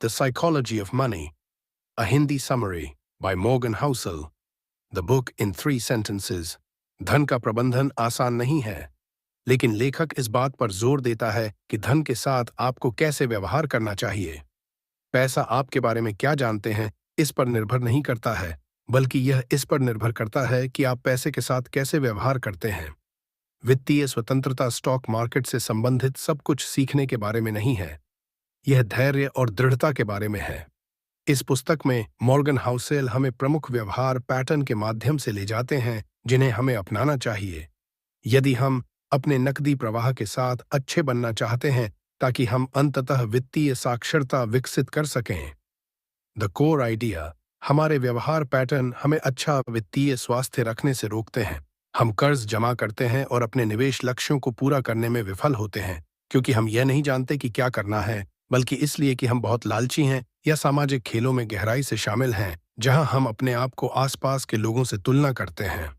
The Psychology of Money, a Hindi summary by Morgan Housel. The book in 3 sentences. धन का प्रबंधन आसान नहीं है, लेकिन लेखक इस बात पर जोर देता है कि धन के साथ आपको कैसे व्यवहार करना चाहिए। पैसा आपके बारे में क्या जानते हैं इस पर निर्भर नहीं करता है, बल्कि यह इस पर निर्भर करता है कि आप पैसे के साथ कैसे व्यवहार करते हैं। वित्तीय स्वतंत्रता स्टॉक मार्केट से संबंधित सब कुछ सीखने के बारे में नहीं है, यह धैर्य और दृढ़ता के बारे में है। इस पुस्तक में मॉर्गन हाउसेल हमें प्रमुख व्यवहार पैटर्न के माध्यम से ले जाते हैं जिन्हें हमें अपनाना चाहिए यदि हम अपने नकदी प्रवाह के साथ अच्छे बनना चाहते हैं, ताकि हम अंततः वित्तीय साक्षरता विकसित कर सकें। द कोर आइडिया, हमारे व्यवहार पैटर्न हमें अच्छा वित्तीय स्वास्थ्य रखने से रोकते हैं। हम कर्ज जमा करते हैं और अपने निवेश लक्ष्यों को पूरा करने में विफल होते हैं, क्योंकि हम यह नहीं जानते कि क्या करना है, बल्कि इसलिए कि हम बहुत लालची हैं या सामाजिक खेलों में गहराई से शामिल हैं, जहां हम अपने आप को आसपास के लोगों से तुलना करते हैं।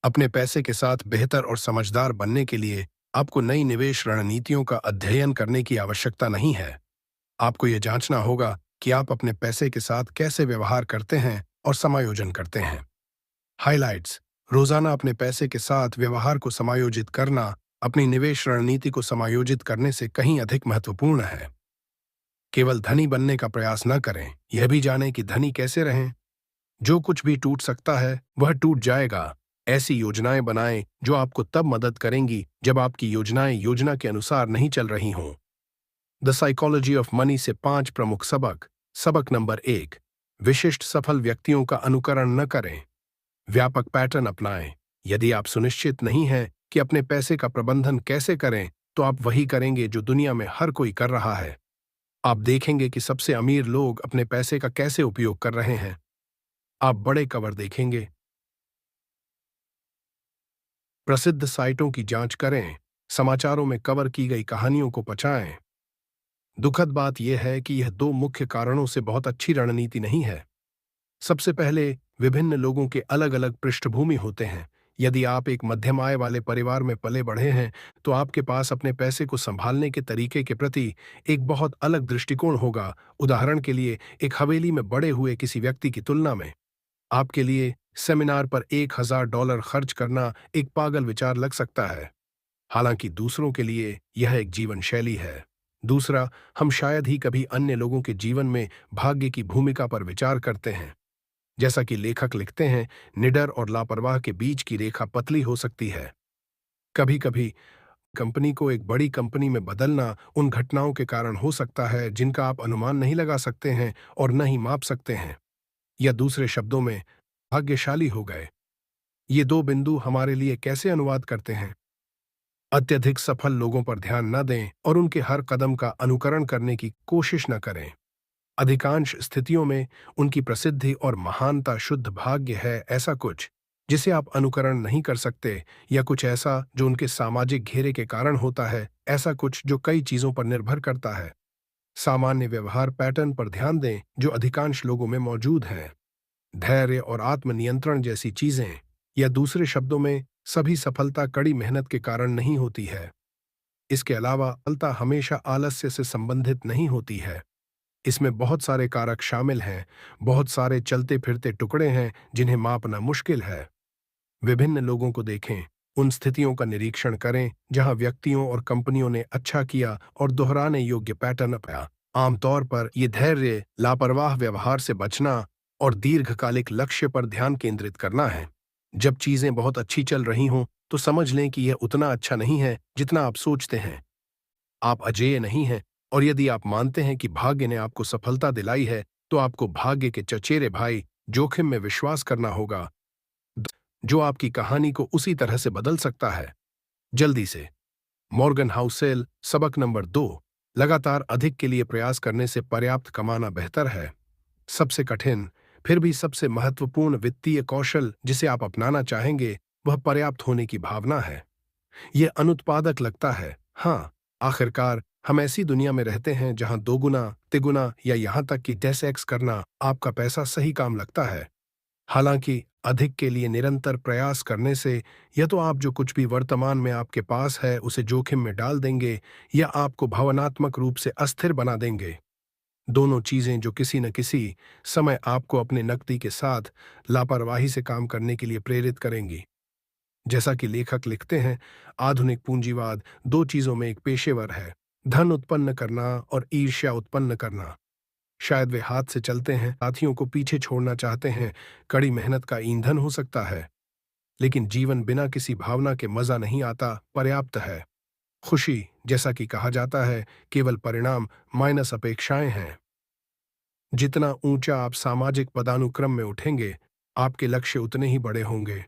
अपने पैसे के साथ बेहतर और समझदार बनने के लिए आपको नई निवेश रणनीतियों का अध्ययन करने की आवश्यकता नहीं है। आपको यह जांचना होगा कि आप अपने पैसे के साथ कैसे व्यवहार करते हैं और समायोजन करते हैं। हाइलाइट्स, रोजाना अपने पैसे के साथ व्यवहार को समायोजित करना अपनी निवेश रणनीति को समायोजित करने से कहीं अधिक महत्वपूर्ण है। केवल धनी बनने का प्रयास न करें, यह भी जानें कि धनी कैसे रहें। जो कुछ भी टूट सकता है वह टूट जाएगा। ऐसी योजनाएं बनाएं जो आपको तब मदद करेंगी जब आपकी योजनाएं योजना के अनुसार नहीं चल रही हों। द साइकोलॉजी ऑफ मनी से 5 प्रमुख सबक। सबक नंबर 1, विशिष्ट सफल व्यक्तियों का अनुकरण न करें। व्यापक पैटर्न अपनाएं। यदि आप सुनिश्चित नहीं हैं कि अपने पैसे का प्रबंधन कैसे करें, तो आप वही करेंगे जो दुनिया में हर कोई कर रहा है। आप देखेंगे कि सबसे अमीर लोग अपने पैसे का कैसे उपयोग कर रहे हैं। आप बड़े कवर देखेंगे। प्रसिद्ध साइटों की जांच करें। समाचारों में कवर की गई कहानियों को पचाएं। दुखद बात यह है कि यह 2 मुख्य कारणों से बहुत अच्छी रणनीति नहीं है। सबसे पहले, विभिन्न लोगों के अलग-अलग पृष्ठभूमि होते हैं। यदि आप एक मध्यम आय वाले परिवार में पले बढ़े हैं, तो आपके पास अपने पैसे को संभालने के तरीके के प्रति एक बहुत अलग दृष्टिकोण होगा। उदाहरण के लिए, एक हवेली में बड़े हुए किसी व्यक्ति की तुलना में आपके लिए सेमिनार पर $1000 खर्च करना एक पागल विचार लग सकता है, हालांकि दूसरों के लिए यह एक जीवन शैली है। दूसरा, हम शायद ही कभी अन्य लोगों के जीवन में भाग्य की भूमिका पर विचार करते हैं। जैसा कि लेखक लिखते हैं, निडर और लापरवाह के बीच की रेखा पतली हो सकती है। कभी-कभी कंपनी को एक बड़ी कंपनी में बदलना उन घटनाओं के कारण हो सकता है जिनका आप अनुमान नहीं लगा सकते हैं और न ही माप सकते हैं, या दूसरे शब्दों में, भाग्यशाली हो गए। ये 2 बिंदु हमारे लिए कैसे अनुवाद करते हैं? अत्यधिक सफल लोगों पर ध्यान न दें और उनके हर कदम का अनुकरण करने की कोशिश न करें। अधिकांश स्थितियों में उनकी प्रसिद्धि और महानता शुद्ध भाग्य है, ऐसा कुछ जिसे आप अनुकरण नहीं कर सकते, या कुछ ऐसा जो उनके सामाजिक घेरे के कारण होता है, ऐसा कुछ जो कई चीजों पर निर्भर करता है। सामान्य व्यवहार पैटर्न पर ध्यान दें जो अधिकांश लोगों में मौजूद हैं। धैर्य और आत्मनियंत्रण जैसी चीजें, या दूसरे शब्दों में, सभी सफलता कड़ी मेहनत के कारण नहीं होती है। इसके अलावा सफलता हमेशा आलस्य से संबंधित नहीं होती है। इसमें बहुत सारे कारक शामिल हैं, बहुत सारे चलते फिरते टुकड़े हैं जिन्हें मापना मुश्किल है। विभिन्न लोगों को देखें, उन स्थितियों का निरीक्षण करें जहां व्यक्तियों और कंपनियों ने अच्छा किया और दोहराने योग्य पैटर्न अपनाया। आमतौर पर यह धैर्य, लापरवाह व्यवहार से बचना और दीर्घकालिक लक्ष्य पर ध्यान केंद्रित करना है। जब चीजें बहुत अच्छी चल रही हों, तो समझ लें कि यह उतना अच्छा नहीं है जितना आप सोचते हैं। आप अजेय नहीं हैं, और यदि आप मानते हैं कि भाग्य ने आपको सफलता दिलाई है, तो आपको भाग्य के चचेरे भाई जोखिम में विश्वास करना होगा, जो आपकी कहानी को उसी तरह से बदल सकता है। जल्दी से। Morgan Housel. सबक नंबर 2, लगातार अधिक के लिए प्रयास करने से पर्याप्त कमाना बेहतर है। सबसे कठिन फिर भी सबसे महत्वपूर्ण वित्तीय कौशल जिसे आप अपनाना चाहेंगे, वह पर्याप्त होने की भावना है। यह अनुत्पादक लगता है, हाँ, आखिरकार हम ऐसी दुनिया में रहते हैं जहां दोगुना, तिगुना या यहां तक कि 10x करना आपका पैसा सही काम लगता है। हालांकि अधिक के लिए निरंतर प्रयास करने से या तो आप जो कुछ भी वर्तमान में आपके पास है उसे जोखिम में डाल देंगे, या आपको भावनात्मक रूप से अस्थिर बना देंगे। दोनों चीजें जो किसी न किसी समय आपको अपने नकदी के साथ लापरवाही से काम करने के लिए प्रेरित करेंगी। जैसा कि लेखक लिखते हैं, आधुनिक पूंजीवाद दो चीजों में एक पेशेवर है, धन उत्पन्न करना और ईर्ष्या उत्पन्न करना। शायद वे हाथ से चलते हैं, साथियों को पीछे छोड़ना चाहते हैं, कड़ी मेहनत का ईंधन हो सकता है, लेकिन जीवन बिना किसी भावना के मजा नहीं आता, पर्याप्त है। खुशी, जैसा कि कहा जाता है, केवल परिणाम माइनस अपेक्षाएं हैं। जितना ऊंचा आप सामाजिक पदानुक्रम में उठेंगे, आपके लक्ष्य उतने ही बड़े होंगे।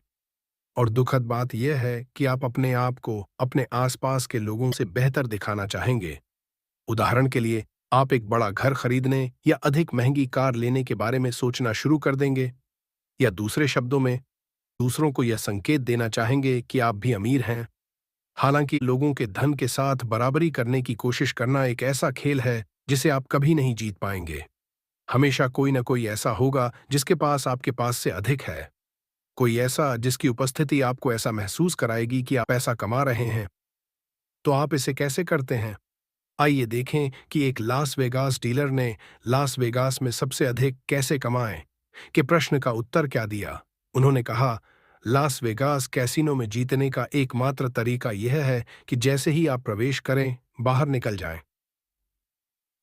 और दुखद बात यह है कि आप अपने आप को अपने आसपास के लोगों से बेहतर दिखाना चाहेंगे। उदाहरण के लिए, आप एक बड़ा घर खरीदने या अधिक महंगी कार लेने के बारे में सोचना शुरू कर देंगे, या दूसरे शब्दों में, दूसरों को यह संकेत देना चाहेंगे कि आप भी अमीर हैं। हालांकि लोगों के धन के साथ बराबरी करने की कोशिश करना एक ऐसा खेल है जिसे आप कभी नहीं जीत पाएंगे। हमेशा कोई न कोई ऐसा होगा जिसके पास आपके पास से अधिक है, कोई ऐसा जिसकी उपस्थिति आपको ऐसा महसूस कराएगी कि आप पैसा कमा रहे हैं। तो आप इसे कैसे करते हैं? आइए देखें कि एक लास वेगास डीलर ने लास वेगास में सबसे अधिक कैसे कमाए के प्रश्न का उत्तर क्या दिया। उन्होंने कहा, लास वेगास कैसीनो में जीतने का एकमात्र तरीका यह है कि जैसे ही आप प्रवेश करें, बाहर निकल जाएं।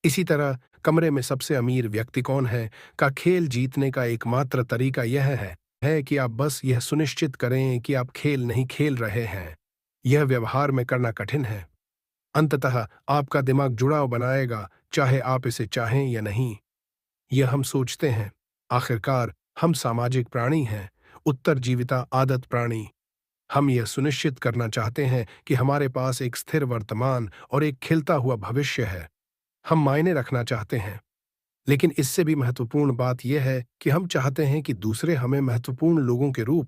इसी तरह कमरे में सबसे अमीर व्यक्ति कौन है का खेल जीतने का एकमात्र तरीका यह है कि आप बस यह सुनिश्चित करें कि आप खेल नहीं खेल रहे हैं। यह व्यवहार में करना कठिन है। अंततः आपका दिमाग जुड़ाव बनाएगा, चाहे आप इसे चाहें या नहीं। यह हम सोचते हैं। आखिरकार हम सामाजिक प्राणी हैं, उत्तरजीविता आदत प्राणी। हम यह सुनिश्चित करना चाहते हैं कि हमारे पास एक स्थिर वर्तमान और एक खिलता हुआ भविष्य है। हम मायने रखना चाहते हैं, लेकिन इससे भी महत्वपूर्ण बात यह है कि हम चाहते हैं कि दूसरे हमें महत्वपूर्ण लोगों के रूप